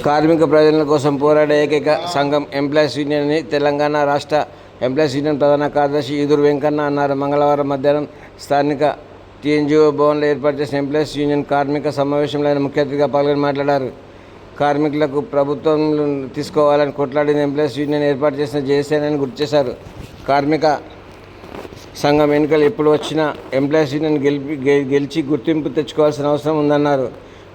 కార్మిక ప్రయోజనాల కోసం పోరాడే ఏకైక సంఘం ఎంప్లాయీస్ యూనియన్ అని తెలంగాణ రాష్ట్ర ఎంప్లాయీస్ యూనియన్ ప్రధాన కార్యదర్శి ఈదురు వెంకన్న అన్నారు. మంగళవారం మధ్యాహ్నం స్థానిక టీఎన్జిఓ భవన్లో ఏర్పాటు చేసిన ఎంప్లాయీస్ యూనియన్ కార్మిక సమావేశంలో ఆయన ముఖ్య అతిథిగా పాల్గొని మాట్లాడారు. కార్మికులకు ప్రభుత్వం తీసుకోవాలని కొట్లాడిన ఎంప్లాయీస్ యూనియన్ ఏర్పాటు చేసిన జేఏసీని గుర్తు చేశారు. కార్మిక సంఘం ఎన్నికలు ఎప్పుడు వచ్చినా ఎంప్లాయీస్ యూనియన్ గెలిచి గుర్తింపు తెచ్చుకోవాల్సిన అవసరం ఉందన్నారు.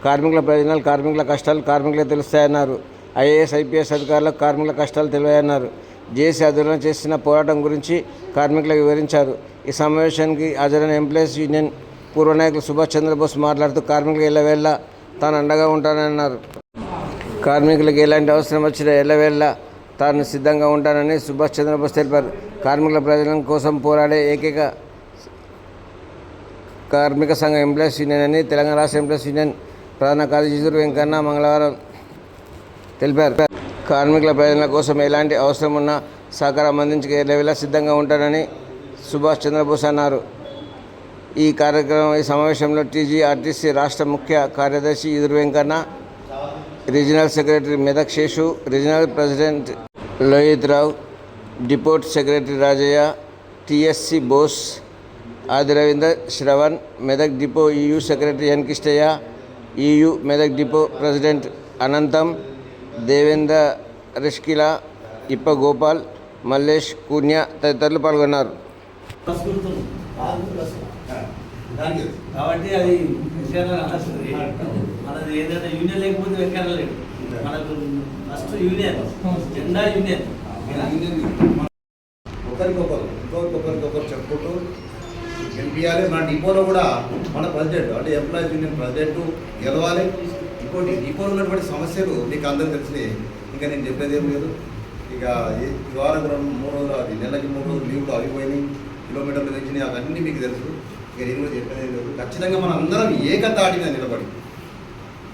కార్మికుల ప్రయోజనాలు, కార్మికుల కష్టాలు కార్మికులకు తెలుస్తాయన్నారు. ఐఏఎస్, ఐపీఎస్ అధికారులకు కార్మికుల కష్టాలు తెలియన్నారు. జేఏసీ ఆధ్వర్యంలో చేసిన పోరాటం గురించి కార్మికులకు వివరించారు. ఈ సమావేశానికి హాజరైన ఎంప్లాయీస్ యూనియన్ పూర్వ నాయకులు సుభాష్ చంద్రబోస్ మాట్లాడుతూ కార్మికులకు ఎల్లవేళ తాను అండగా ఉంటానన్నారు. కార్మికులకు ఎలాంటి అవసరం వచ్చినా ఎల్లవేళ తాను సిద్ధంగా ఉంటానని సుభాష్ చంద్రబోస్ తెలిపారు. కార్మికుల ప్రయోజనం కోసం పోరాడే ఏకైక కార్మిక సంఘం ఎంప్లాయీస్ యూనియన్ అని తెలంగాణ రాష్ట్ర ఎంప్లాయీస్ యూనియన్ ప్రధాన కార్యదర్శి ఈదురు వెంకన్న మంగళవారం తెలిపారు. కార్మికుల ప్రయోజనాల కోసం ఎలాంటి అవసరం ఉన్నా సహకారం అందించక ఎల్లవేళ సిద్ధంగా ఉంటానని సుభాష్ చంద్రబోస్ అన్నారు. ఈ సమావేశంలో టీజీఆర్టీసీ రాష్ట్ర ముఖ్య కార్యదర్శి Eduru Venkanna, regional secretary Medak Seshu, regional president Lohit Rao, depot secretary Rajaiah, TSC Bose, Adi Ravinder, Shravan, Medak depot EU secretary N Kishtaiah, EU Medak depot president Anantham, Devendra రిష్కిలా, ఇప్ప గోపాల్, మల్లేష్, కూన్య తదితరులు పాల్గొన్నారు. కాబట్టి అది మనది ఏదైనా యూనియన్ లేకపోతే వెక్కలేదు. మనకు ఫస్ట్ యూనియన్, జెండా యూనియన్. ఒకరికొకరు చెప్పుకుంటూ గెలిపియాలి. మన డిపోలో కూడా మన ప్రెసిడెంట్ అంటే ఎంప్లాయీస్ యూనియన్ ప్రెసిడెంట్ గెలవాలి. ఇంకోటి డిపోలో ఉన్నటువంటి సమస్యలు మీకు అందరూ తెలిసినాయి, ఇంకా నేను చెప్పేది ఏం లేదు. ఇక ఈ వారం 3 రోజులు, అది నెలకి 3 రోజులు లీవ్లు అవిపోయినాయి, కిలోమీటర్లు తెచ్చినాయి, అవన్నీ మీకు తెలుసు. ఇక నేను కూడా చెప్పేది లేదు. ఖచ్చితంగా మనం అందరం ఏకతాటిగా నిలబడి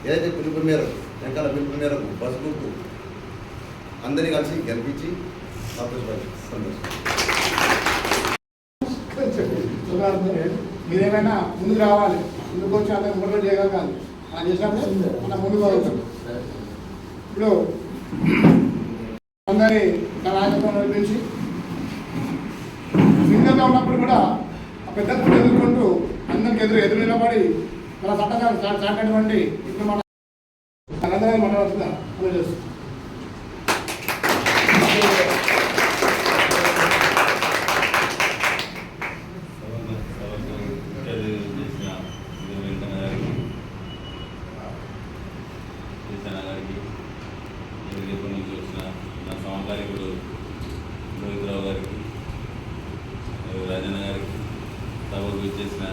ఏదైతే పిలుపు మేరకు, వెంకల పిలుపు మేరకు బస్ గుర్తు అందరినీ కలిసి గెలిపించి మీరేమైనా ముందుకు రావాలి, ముందుకు వచ్చి అతను ముట్టడి చేయగలగాలి. అలా చేసినప్పుడు మనం ముందుకు అవుతాం. ఇప్పుడు అందరి నాయకత్వం నడిపించి సింగల్గా ఉన్నప్పుడు కూడా ఆ పెద్ద కూడా ఎదుర్కొంటూ అందరికి ఎదురు నిలబడి మన చట్టాన్ని చాటినటువంటి ఇప్పుడు మన అందరినీ మాట్లాడుతుందా అలా చేస్తాం. నా సమకాలికుడు లోహిత్ రావు గారికి, రాజన్న గారికి, సభకు ఇచ్చేసిన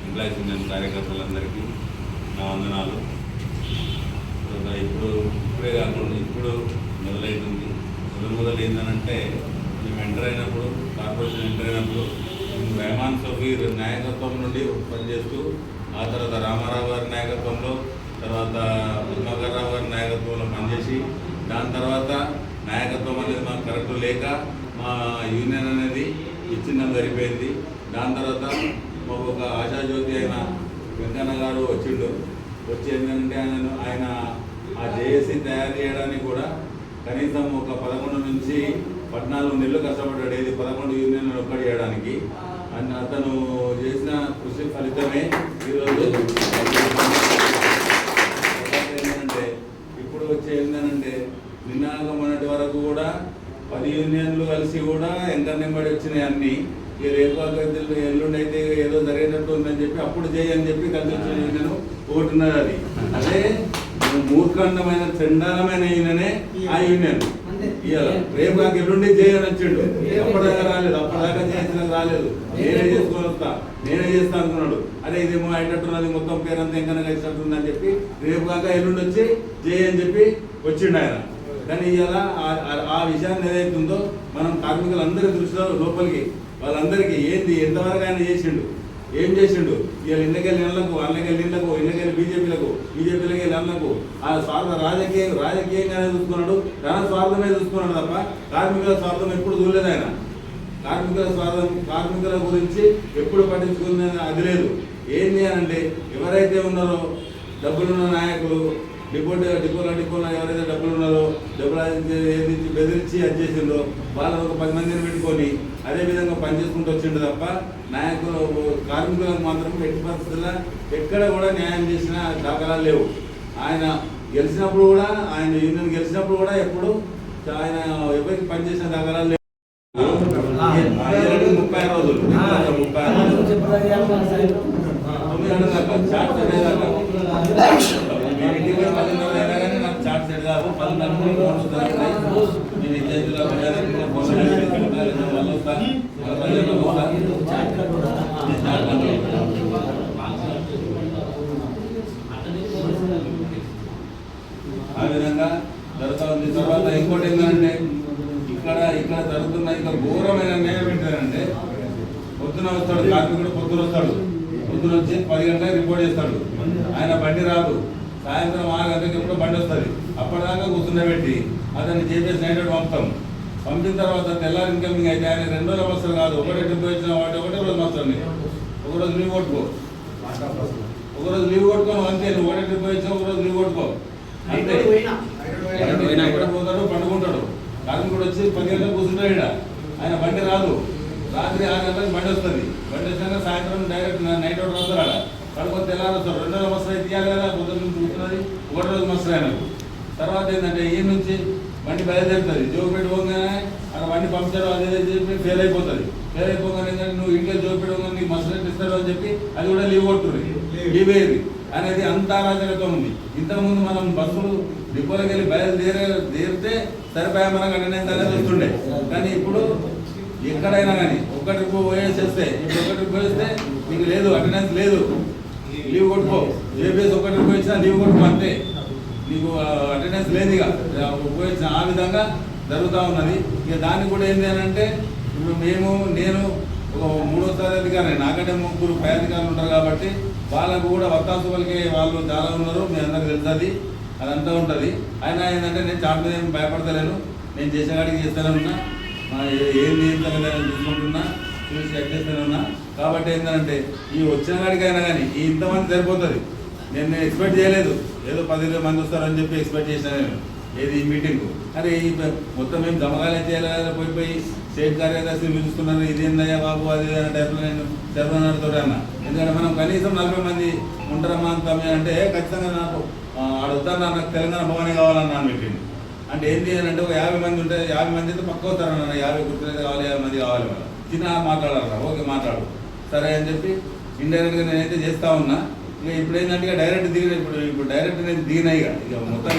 ఎంప్లాయీస్ యూనియన్ కార్యకర్తలందరికీ నా వందనాలు. ఇప్పుడే కాకుండా ఇప్పుడు మొదలవుతుంది. మొదలు ఏంటంటే మేము ఎంటర్ అయినప్పుడు, కార్పొరేషన్ ఎంటర్ అయినప్పుడు రెహమాన్ సఫీర్ నాయకత్వం నుండి పనిచేస్తూ, ఆ తర్వాత రామారావు గారి నాయకత్వంలో, తర్వాత పద్మగారావు గారి నాయకత్వంలో పనిచేసి, దాని తర్వాత నాయకత్వం అనేది మాకు కరెక్ట్ లేక మా యూనియన్ అనేది విచ్ఛిన్నం జరిపోయింది. దాని తర్వాత మాకు ఒక ఆశాజ్యోతి అయిన వెంకన్న గారు వచ్చి ఏంటంటే ఆయన ఆ జేఏసీ తయారు చేయడానికి కూడా కనీసం ఒక 11 నుంచి 14 నెలలు కష్టపడ్డాడు. ఇది 11 యూనియన్ ఒక్కటి చేయడానికి. అతను చేసిన కృషి ఫలితమే ఈరోజు ఏంటంటే ఇప్పుడు ఏంటంటే నిన్నాక మొన్నటి వరకు కూడా 10 యూనియన్లు కలిసి కూడా ఎంకన్నెంబడి వచ్చినాయి అన్నీ. ఈ రేపు ఎల్లుండి అయితే ఏదో జరిగేటట్టు ఉందని చెప్పి అప్పుడు చేయని చెప్పి కలిసి వచ్చిన యూనియన్ ఒకటిన్నది. అది అదే మూర్ఖండమైన చండాలమైన యూనియనే ఆ యూనియన్. ఇవాళ రేపు కాక ఎల్లుండి చేయని వచ్చిండు, అప్పటిదాకా రాలేదు, అప్పటిదాకా చేసిన రాలేదు, నేనే చేసుకొని వస్తా, నేనే చేస్తా అనుకున్నాడు. అదే ఇదేమో అయ్యేటట్టున్నది, మొత్తం పేరంతా ఎంకన్నా కలిసినట్టుందని చెప్పి రేపు కాక ఎల్లుండి వచ్చి చేయని చెప్పి వచ్చిండు ఆయన. కానీ ఇవాళ ఆ విషయాన్ని ఏదైతుందో మనం కార్మికులందరి దృష్టిలో లోపలికి వాళ్ళందరికీ ఏంది ఎంతవరకు ఆయన చేసిండు, ఏం చేసిండు. ఇవాళ ఇళ్ళకెళ్ళి ఇళ్ళకు, వాళ్ళకెళ్ళి ఇళ్ళకు, ఇళ్ళకెళ్ళి బీజేపీలకు వెళ్ళి ఇళ్ళకు ఆ స్వార్థ రాజకీయంగానే చూసుకున్నాడు, తన స్వార్థమే చూసుకున్నాడు తప్ప కార్మికుల స్వార్థం ఎప్పుడు చూడలేదు ఆయన. కార్మికుల గురించి ఎప్పుడు పట్టించుకున్నది అది లేదు. ఏంటి అని అంటే ఎవరైతే ఉన్నారో డబ్బులున్న నాయకులు డిపోలో ఎవరైతే డబ్బులు ఉన్నారో డబ్బులు ఏది బెదిరించి అది చేసిందో వాళ్ళని ఒక 10 మందిని పెట్టుకొని అదేవిధంగా పనిచేసుకుంటూ వచ్చిండు తప్ప నాయకులు కార్మికులకు మాత్రం ఎట్టి పరిస్థితుల్లో ఎక్కడ కూడా న్యాయం చేసిన దాఖలాలు లేవు. ఆయన గెలిచినప్పుడు కూడా ఆయన యూనియన్ గెలిచినప్పుడు కూడా ఎప్పుడు ఆయన ఎవరికి పనిచేసిన దాఖలాలు లేవు. 36 రోజులు 36 రోజులు 9 గంటల దాకా చాట్ చదివేదాకా నాకు చాట్ సెట్ కాదు 10 నేను విద్యార్థులు ఆ విధంగా జరుగుతూ ఉంది. తర్వాత ఇంకోటి ఏంటంటే ఇక్కడ జరుగుతున్న ఇంకా ఘోరమైన న్యాయం ఏంటంటే పొద్దున వస్తాడు కార్మికుడు, పొద్దున వచ్చి 10 గంటలకు రిపోర్ట్ చేస్తాడు. ఆయన బండి రాదు, సాయంత్రం 6 గంటలకు ఎప్పుడో బండి వస్తుంది. అప్పటిదాకా కూర్చుండబెట్టి అతన్ని చేపేసి నైట్ పంపుతాం. పంపిన తర్వాత తెల్లారి ఇన్కమింగ్ అయితే ఆయన 2 రోజులు వస్తారు కాదు, ఒకటే ట్రిప్ వచ్చిన వాటి ఒకటే రోజు వస్తాను. ఒకరోజు లీవ్ కొట్టుకో, అంతే. నువ్వు ఒకటే ట్రిప్ వచ్చినా ఒకరోజు లీవ్ కొట్టుకో అంతే. ఎక్కడ పోతాడు, పండుకుంటాడు. కార్మికుడు వచ్చి 10 గంటలకు కూర్చుంటాడు. ఆయన బండి రాదు, రాత్రి 6 గంటలకు బండి వస్తుంది. బండి వచ్చినాక సాయంత్రం డైరెక్ట్ నైట్ అవుట్ వస్తారు. ఆడ పడుకొని తెల్లారి వస్తారు. 2 రోజులు మస్తు తీయాలి కదా, పొద్దున్న నుంచి కూర్చున్నది ఒకటి రోజు మస్తు ఆయనకు. తర్వాత ఏంటంటే ఈ నుంచి బండి బయలుదేరుతుంది. జోగిపేట పోగానే అక్కడ బండి పంపించడం అదే చెప్పి ఫెయిల్ అయిపోతుంది. ఫెయిల్ అయిపోగానే ఏంటంటే నువ్వు ఇంట్లో జోగిపేట పోగా నీకు మస్తు రేట్ ఇస్తారు అని చెప్పి అది కూడా లీవ్ కొట్టుర్రి, లీవ్ అయ్యేది అనేది అంత అరాజకత ఉంది. ఇంతకుముందు మనం బస్సులు డిపోలోకి వెళ్ళి బయలుదేరితే సరిపోయా మనకు అటెండెన్స్ అనేది వస్తుండే. కానీ ఇప్పుడు ఎక్కడైనా కానీ ఒక్క ట్రిప్ పోయేసేస్తే, ఇప్పుడు ఒక్క ట్రిప్ పోయేస్తే నీకు లేదు, అటెండెన్స్ లేదు, లీవ్ కొట్టుకో. ఏపీఎస్ ఒక్క ట్రిప్ పోయించినా లీవ్ కొట్టుకో అంతే, నీకు అటెండెన్స్ లేదు. ఇక ఉపయోగించిన ఆ విధంగా జరుగుతూ ఉన్నది. ఇక దానికి కూడా ఏంటి అని అంటే ఇప్పుడు నేను ఒక 3వ స్థాయి అధికారి, నాకంటే 3 పై అధికారులు ఉంటారు కాబట్టి వాళ్ళకు కూడా వత్తాసు పలికే వాళ్ళు చాలా ఉన్నారు. మీ అందరికి తెలుస్తుంది, అదంతా ఉంటుంది. అయినా ఏంటంటే నేను చాట్ మీద ఏం భయపడతలేను, నేను చేసేవాడికి చేస్తూనే ఉన్నా, ఏం చూసుకుంటున్నా, చూసి చెక్ చేస్తూనే ఉన్నా. కాబట్టి ఏంటంటే ఈ వచ్చిన వాడికైనా కానీ ఈ ఇంతమంది సరిపోతుంది. నేను ఎక్స్పెక్ట్ చేయలేదు ఏదో 10 మంది వస్తారని చెప్పి ఎక్స్పెక్ట్ చేశాను నేను ఏది ఈ మీటింగ్కు. అరే ఈ మొత్తం మేము జమగాలే చేయాలి, పోయి స్టేట్ కార్యదర్శిని పిలుస్తున్నారు, ఇది ఏందయ్యా బాబు అది అనే టైప్లో నేను చర్మనాడుతో అన్నా. ఎందుకంటే మనం కనీసం 40 మంది ఉంటారమ్మా అంత అంటే ఖచ్చితంగా నాకు అడుగుతాను, నాకు తెలంగాణ భవనే కావాలన్నాను మీటింగ్. అంటే ఏంటి అని అంటే ఒక 50 మంది ఉంటే 50 మంది అయితే పక్క అవుతారన్న, 50 గుర్తులైతే కావాలి, 50 మంది కావాలి. మనం చిన్న మాట్లాడాలరా, ఓకే మాట్లాడు సరే అని చెప్పి ఇండైరెక్ట్గా నేనైతే చేస్తూ ఉన్నా. ఇక ఇప్పుడు ఏంటంటే ఇక డైరెక్ట్ దిగిన ఇప్పుడు డైరెక్ట్ నేను దిగినా ఇక మొత్తం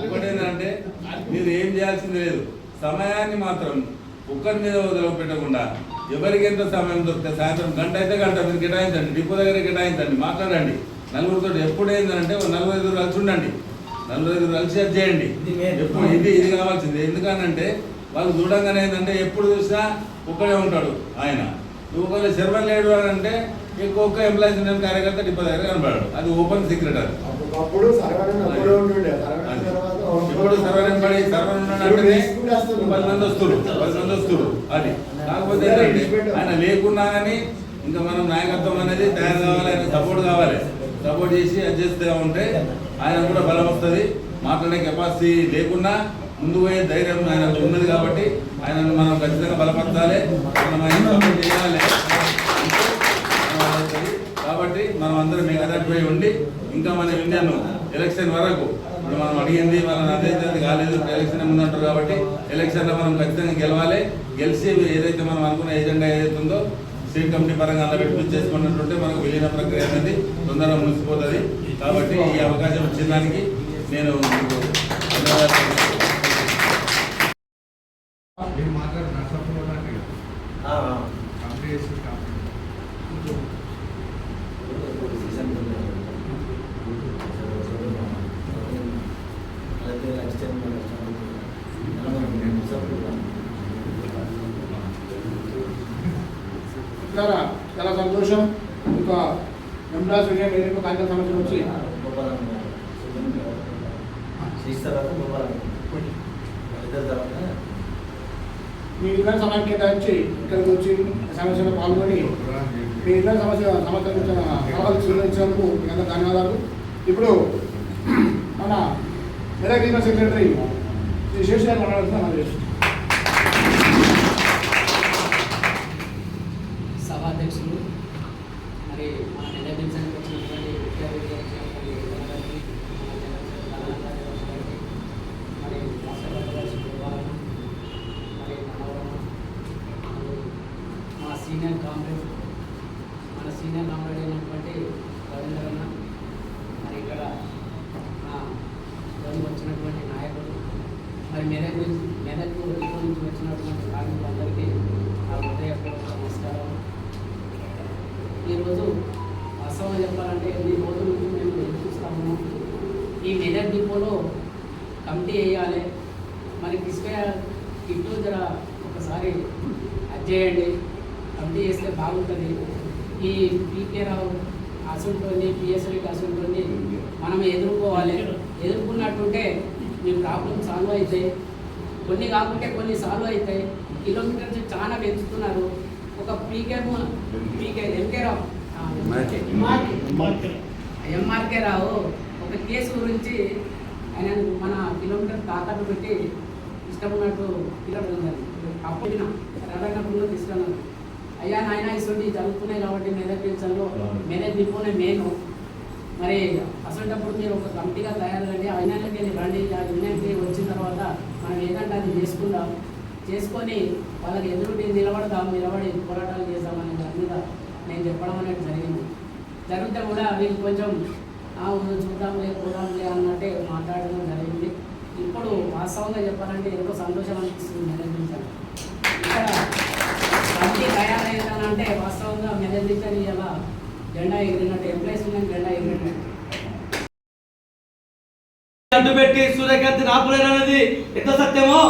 ఇంకోటేంటంటే మీరు ఏం చేయాల్సింది లేదు, సమయాన్ని మాత్రం ఒక్కరి మీద వదిలిపెట్టకుండా ఎవరికి ఎంత సమయం దొరికితే సాయంత్రం గంట అయితే గంట మీరు కేటాయించండి, డిపో దగ్గర కేటాయించండి, మాట్లాడండి. నలుగురితో ఎప్పుడు ఏంటంటే 4-5 కలిసి ఉండండి, 4-5 కలిసి అది చేయండి. ఎప్పుడు ఇది కావాల్సింది. ఎందుకనంటే వాళ్ళు చూడంగానే ఏంటంటే ఎప్పుడు చూసినా ఒక్కడే ఉంటాడు ఆయన. ఒకవేళ శర్మన్ లేడు అని అంటే ఒక్క ఎంప్లాయీస్ యూనియన్ కార్యకర్త డిపో దగ్గర కనపడాడు, అది ఓపెన్ సీక్రెట్. అది ఇప్పుడు సర్వర్ పడి సర్వర్ అంటే 10 మంది వస్తున్నారు అది. కాకపోతే ఆయన లేకున్నా కానీ ఇంకా మనం నాయకత్వం అనేది తయారు కావాలి, ఆయన సపోర్ట్ కావాలి. సపోర్ట్ చేసి అది చేస్తూ ఉంటే ఆయన కూడా బలం వస్తుంది. మాట్లాడే కెపాసిటీ లేకున్నా ముందు పోయే ధైర్యం ఆయన ఉన్నది కాబట్టి ఆయనను మనం ఖచ్చితంగా బలపరచాలి, మనం ఆయన సపోర్ట్ చేయాలి. కాబట్టి మనం అందరం మీకు అదర్పోయి ఉండి ఇంకా మన యూనియన్ ఎలక్షన్ వరకు ఇప్పుడు మనం అడిగింది వాళ్ళని అదైతే కాలేదు, ఎలక్షన్ ముందంటారు కాబట్టి ఎలక్షన్లో మనం ఖచ్చితంగా గెలవాలి. గెలిచి ఏదైతే మనం అనుకున్న ఎజెండా ఏదైతే ఉందో స్టేట్ కమిటీ పరంగా అలా పెట్టి చేసుకున్నట్టుంటే మనకు విలీన ప్రక్రియ అనేది తొందరగా ముగిసిపోతుంది. కాబట్టి ఈ అవకాశం ఇచ్చిన దానికి నేను లంచ్ టైం చాలా సంతోషం. ఇంకా ఎంప్లాయీస్ యూనియన్ ఏదైనా కార్యక్రమ సమస్యలు వచ్చి మీ ఇద్దరు సమయం కేటాయించి ఇక్కడికి వచ్చి సమస్యలో పాల్గొని మీ ఇద్దరు సమస్యలు సలహాలు స్వీకరించినందుకు మీకు అందరూ ధన్యవాదాలు. ఇప్పుడు మన మెదక్ రీజనల్ సెక్రటరీ శ్రీ శేష్ గారు మాట్లాడుతున్నారు. సభాధ్యక్షులు, మరి మన మెదక్ డివిజన్కి వచ్చినటువంటి మరి మా సీనియర్ కామ్రేడ్ అయినటువంటి రవీంద్ర అన్న, మరి ఇక్కడ వచ్చినటువంటి నాయకులు, మరి మెదక్ డిపో నుంచి వచ్చినటువంటి కార్మికులందరికీ నా హృదయపూర్వక నమస్కారం. ఈరోజు వాస్తవం చెప్పాలంటే ఎన్ని రోజుల నుంచి మేము ఎదురు చూస్తాము. ఈ మెదక్ డిపోలో కమిటీ వేయాలి, మరి కిట్టు జర ఒకసారి అది చేయండి, కమిటీ చేస్తే బాగుంటుంది. ఈ పీకే రావు అసలుతోని పిఎస్ఎల్కి అసలుతోని మనం ఎదుర్కోవాలి. ఎదుర్కొన్నట్టుంటే మీ ప్రాబ్లం సాల్వ్ అవుతాయి, కొన్ని కాకుంటే కొన్ని సాల్వ్ అవుతాయి. కిలోమీటర్స్ చాలా పెంచుతున్నారు. ఒక ఎంఆర్కే రావు ఒక కేసు గురించి ఆయన మన కిలోమీటర్ తాకట్టు పెట్టి ఇష్టం ఉన్నట్టు కిలోమీటర్ అప్పుడు రవాణాపురంలో తీసుకున్నాను. అయ్యా నాయన ఇటువంటి జరుగుతున్నాయి కాబట్టి మెదక్ డివిజన్లో మెదక్ డిపోనే మెయిన్. మరి అసలుటప్పుడు మీరు ఒక కమిటీగా తయారు కండి, అయినాలకి రండి. ఆ యూనియన్కి వచ్చిన తర్వాత మనం ఏదంటే అది చేసుకొని వాళ్ళకి నిలబడి పోరాటాలు చేద్దామనే దాని మీద నేను చెప్పడం అనేది జరిగితే కూడా వీళ్ళు కొంచెం చూద్దాంలే పోదాంలే అన్నట్టే మాట్లాడడం జరిగింది. ఇప్పుడు వాస్తవంగా చెప్పాలంటే ఎంతో సంతోషం అనిపిస్తుంది మెదక్ డివిజన్. ఇక్కడ కమిటీ తయారయ్యేదానంటే వాస్తవంగా మెదక్ డివిజన్ ఇలా జెండా ఎగిరినట్టు, ఎంప్లాయీస్ యూనియన్ జెండా ఎగిరినట్టు. అడ్డుపెట్టి సూర్యకాంతి రాపులేరనేది ఎంత సత్యమో,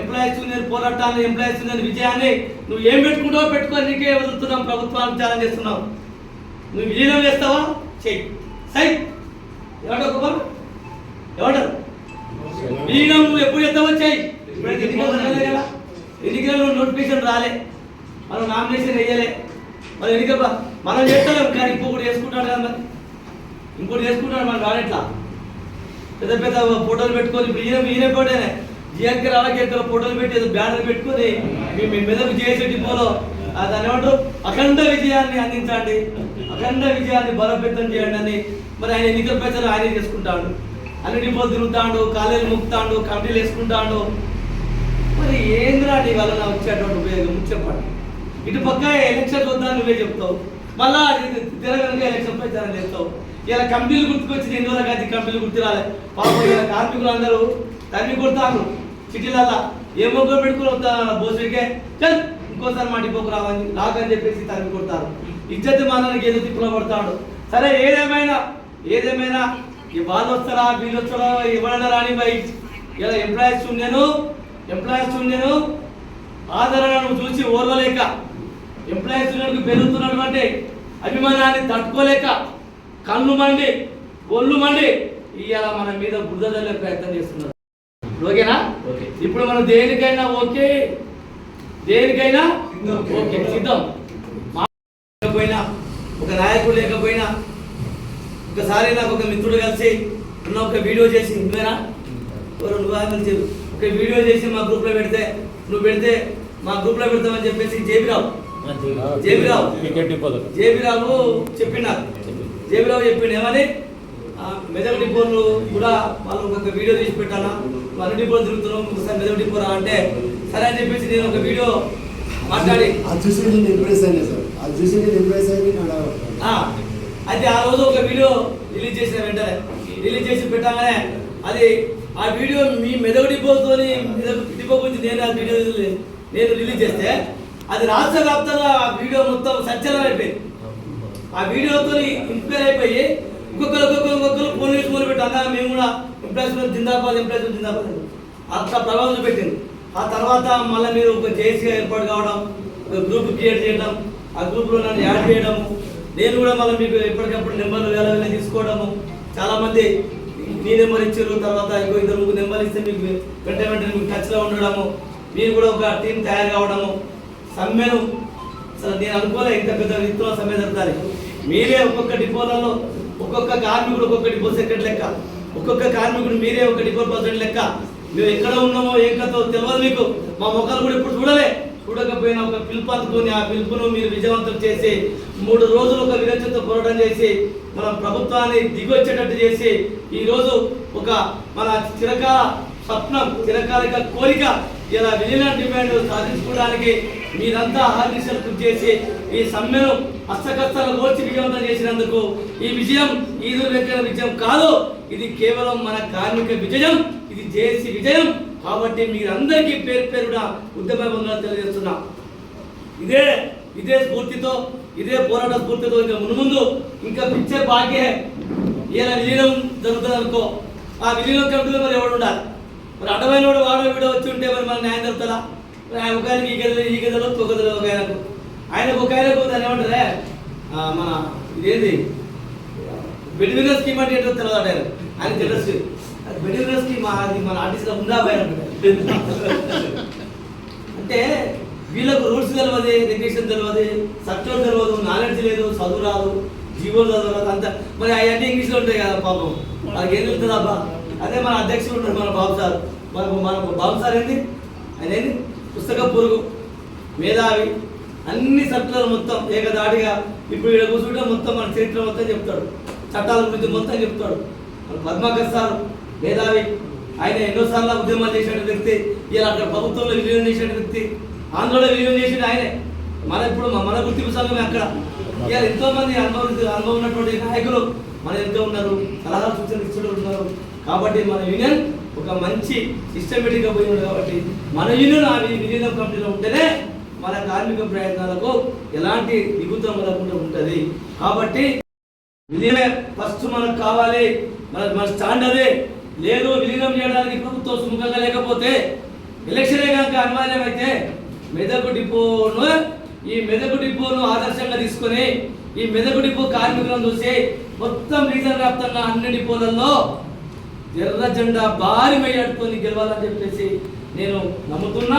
ఎంప్లాయీస్ యూనియన్ పోరాటాన్ని, ఎంప్లాయీస్ యూనియన్ విజయాన్ని నువ్వు ఏం పెట్టుకుంటావో పెట్టుకొని నీకే వదులుతున్నాం. ప్రభుత్వాన్ని ఛాలెంజ్ చేస్తున్నావు. నువ్వు విలీనం చేస్తావా? చెయ్యి. సై ఏమంటారు కుమార్? ఏమంటారు? విలీనం నువ్వు ఎప్పుడు చేస్తావో చెయ్యి. ఇప్పుడైతే ఎన్నికలు కదా, ఎన్నికల్లో నోటిఫికేషన్ రాలే, మనం నామినేషన్ వేయలే, మరి ఎన్నికలు మనం చేస్తాం. కానీ ఇంకొకటి చేసుకుంటాడు కదా, మరి ఇంకోటి చేసుకుంటాడు. మనం రానెట్లా పెద్ద పెద్ద ఫోటోలు పెట్టుకొని ఇప్పుడు ఈయన ఫోటోనే జిఆర్కే రాజకీయాల్లో ఫోటోలు పెట్టి ఏదో బ్యానర్ పెట్టుకొని మీ మెదక్ జేఏసీ డిపోలో దాన్ని ఏమంటారు అఖండ విజయాన్ని అందించండి, అఖండ విజయాన్ని బలోపేతం చేయండి అని మరి ఆయన ఎన్నికల ప్రచారం ఆయనే చేసుకుంటాడు. అన్ని డిపోలు తిరుగుతాడు, కాలేజీలు ముక్తాడు, కమిటీలు వేసుకుంటాడు. మరి ఏంద్రా నీ వల్ల వచ్చేటువంటి ఉపయోగం చెప్పండి. ఇటు పక్క ఎలక్షన్ వద్దని నువ్వే చెప్తావు, మళ్ళా తెలంగాణ ఎలక్షన్ ప్రచారం చేస్తావు. ఇలా కంపెనీలు గుర్తుకొచ్చి 2 రోజుల గది కంపెనీలు గుర్తు రాలే. పాపం ఇలా కార్మికులు అందరూ తన్ని కొడతాను సిటీలల్లా. ఏ మొగ్గులు పెట్టుకుని వస్తాను బోసుకే చల్ ఇంకోసారి మా డిపోకు రావని రాకని చెప్పేసి తన్ని కొడతారు. ఇజ్జత్ మానానికి ఏదో తిప్పులో పడతాడు. సరే ఏదేమైనా ఈ వాళ్ళు వస్తారా వీళ్ళు వస్తారా ఇవ్వడం రాని బై. ఇలా ఎంప్లాయీస్ యూనియన్ ఆదరణను చూసి ఓర్వలేక, ఎంప్లాయీస్ యూనియన్కు పెరుగుతున్నటువంటి అభిమానాన్ని తట్టుకోలేక కళ్ళు మండి ఒళ్ళు మండి ఇవాళ మన మీద బురద చల్లే ప్రయత్నం చేస్తున్నారు. ఓకేనా? ఇప్పుడు మనం దేనికైనా ఓకే సిద్ధం. లేకపోయినా ఒక నాయకుడు లేకపోయినా ఒకసారి నాకు ఒక మిత్రుడు కలిసి ఉన్న ఒక వీడియో చేసి నువ్వేనా కలిసి ఒక వీడియో చేసి మా గ్రూప్లో పెడితే నువ్వు పెడితే మా గ్రూప్లో పెడతామని చెప్పేసి జేబీరావు చెప్పిండు నాకు. జేబీరావు చెప్పిండు ఏమని మెదక్ డిపోలు కూడా వాళ్ళు ఒక వీడియో తీసి పెట్టానా, అన్ని డిపోలు తిరుగుతున్నాం, ఒకసారి మెదక్ డిపో రా అంటే సరే అని చెప్పేసి నేను ఒక వీడియో మాట్లాడి అయితే ఆ రోజు ఒక వీడియో రిలీజ్ చేసిన వెంటనే పెట్టగానే అది ఆ వీడియో మీ మెదక్ డిపోతో డిపో గురించి నేను రిలీజ్ చేస్తే అది రాష్ట్ర వ్యాప్తంగా ఆ వీడియో మొత్తం సంచలనం అయిపోయింది. ఆ వీడియోతో ఇన్స్పైర్ అయిపోయి ఒక్కొక్కరు ఫోన్ చేసి మొదలు పెట్టి అన్నా మేము కూడా ఎంప్లాయీస్ యూనియన్ జిందాబాద్, ఎంప్లాయీస్ యూనియన్ జిందాబాద్ అని అట్లా ప్రభావం చూపెట్టింది. ఆ తర్వాత మళ్ళీ మీరు ఒక జేసీగా ఏర్పాటు కావడం, ఒక గ్రూప్ క్రియేట్ చేయడం, ఆ గ్రూప్లో నన్ను యాడ్ చేయడము, నేను కూడా మళ్ళీ మీకు ఎప్పటికప్పుడు నెంబర్లు వేల తీసుకోవడము, చాలామంది మీ నెంబర్ ఇచ్చారు, తర్వాత ఇంకో ఇద్దరు ముగ్గురు నెంబర్ ఇస్తే మీకు వెంటనే మీకు టచ్లో ఉండడము, మీరు కూడా ఒక టీం తయారు కావడము, సమ్మెను అసలు నేను అనుకోలే ఇంత పెద్ద రీతిలో సమ్మె జరుగుతుంది. మీరే ఒక్కొక్క డిపోలలో ఒక్కొక్క కార్మికుడు ఒక్కొక్క డిపో సెక్రటరీ లెక్క, ఒక్కొక్క కార్మికుడు మీరే ఒక డిపో ప్రెసిడెంట్ లెక్క, మేము ఎక్కడ ఉన్నామో ఏం కథో తెలియదు మీకు, మా ముఖాలు కూడా ఇప్పుడు చూడకపోయినా ఒక పిలుపు అందుకుని ఆ పిలుపును మీరు విజయవంతం చేసి 3 రోజులు ఒక విరచనతో పోరాటం చేసి మన ప్రభుత్వాన్ని దిగొచ్చేటట్టు చేసి ఈరోజు ఒక మన చిరకాల స్వప్నం, చిరకాలిక కోరిక ఇలా విలీన డిమాండ్ సాధించుకోవడానికి మీరంతా ఆర్నిషలు కృషి చేసి ఈ సమ్మెను హస్తకష్టాలు కోర్చి విజయవంతం చేసినందుకు ఈ విజయం ఈదురు వెంకన్న విజయం కాదు, ఇది కేవలం మన కార్మిక విజయం, ఇది జేఏసీ విజయం. కాబట్టి మీరందరికీ పేరు పేరున ఉద్యమ బంధువులు తెలియజేస్తున్నా. ఇదే స్ఫూర్తితో, ఇదే పోరాట స్ఫూర్తితో ఇంకా మున్ముందు ఇంకా పిక్చర్ బాగే ఇలా విలీనం జరుగుతుంది అనుకో, ఆ విలీనం కమిటీలో మరి ఎవడు ఉండాలి, మరి అడ్డమైన వాడు వాడో వీడో వచ్చి ఉంటే మరి మన న్యాయం జరుగుతుందా? ఒక ఆయనకి ఈ గదిలో ఒక గదిలో ఒక ఆయనకు దాన్ని ఏమంటారే మన ఇదేంటి బెడ్వినర్ స్కీమ్ అంటే ఏంటో తెలియదు ఆయన తెలుసు. అది బెడ్వినర్ స్కీమ్ అది మన ఆర్టీసీలో ఉందా అంటే వీళ్ళకు రూల్స్ తెలియదు, రెగ్యులేషన్ తెలియదు, స్ట్రక్చర్ తెలియదు, నాలెడ్జ్ లేదు, చదువు రాదు, జీవోలు చదవరాదు, అంత మరి అవన్నీ ఇంగ్లీష్లో ఉంటాయి కదా పాపం, వాళ్ళకి ఏం తెలుస్తుంది అబ్బా. అదే మన అధ్యక్షుడు ఉంటాడు మన బాబు సార్, మన బాబు సార్ ఏంటి ఆయన ఏంటి పుస్తక పురుగు, మేధావి, అన్ని సర్కులర్ మొత్తం ఏకదాడిగా ఇప్పుడు ఇక్కడ కూర్చుంటే మొత్తం మన చరిత్ర మొత్తం చెప్తాడు, చట్టాల గురించి మొత్తం చెప్తాడు. మన పద్మాకర్ సార్ మేధావి, ఆయన ఎన్నోసార్లు ఉద్యమాలు చేసిన వ్యక్తి, ఇలా అక్కడ ప్రభుత్వంలో విలీనం చేసిన వ్యక్తి, ఆంధ్రలో విలీనం చేసిన ఆయనే. ఇప్పుడు మన గుర్తింపు సంఘం అక్కడ ఇలా ఎంతో మంది అనుభవం ఉన్నటువంటి నాయకులు మన ఎంతో ఉన్నారు, సలహాలు సూచనలు ఇస్తూ ఉన్నారు. కాబట్టి మన యూనియన్ ఒక మంచి సిస్టమేటిక్గా పోయి ఉంది. కాబట్టి మన యూనియన్ ఆ విలీనం కమిటీలో ఉంటేనే మన కార్మిక ప్రయత్నాలకు ఎలాంటి నిగుతం కలగకుండా ఉంటుంది. కాబట్టి విలీనమే ఫస్ట్ మనకు కావాలి, మన స్టాండ్ అదే. లేదు విలీనం చేయడానికి ప్రభుత్వం సుముఖంగా లేకపోతే ఎలక్షనే కనుక అనివార్యం అయితే ఈ మెదకు డిపోను ఆదర్శంగా తీసుకొని ఈ మెదకు డిపో కార్మికులను చూసి మొత్తం రీజన్ వ్యాప్తంగా అన్ని డిపోలలో ఎర్ర జెండా భారీ మెజార్టీతో గెలవాలని చెప్పేసి నేను నమ్ముతున్నా.